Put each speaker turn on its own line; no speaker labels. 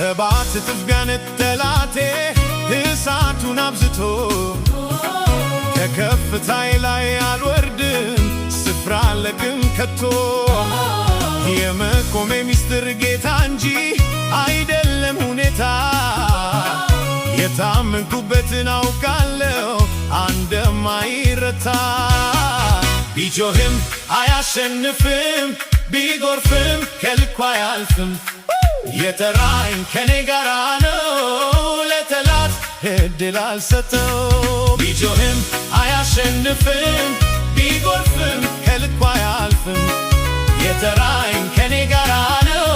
ሰባት እጥፍ ቢያነድ ጠላቴ እሳቱን አብዝቶ ከከፍታዬ ላይ አልወርድም ስፍራ አልለቅም ከቶ። የመቆሜ ሚስጥር ጌታ እንጂ አይደለም ሁኔታ። የታመንኩበትን አውቃለሁ እንደማይረታ። ቢጮህም አያሸንፍም ቢጎርፍም ከልኩ አያልፍም። የጠራኝ ከኔ ጋራ ነው ለጠላት እድል አልሰጠው። ቢጮህም አያሸንፍም ቢጎርፍም ከልኩ አያልፍም። የጠራኝ ከኔ ጋራ ነው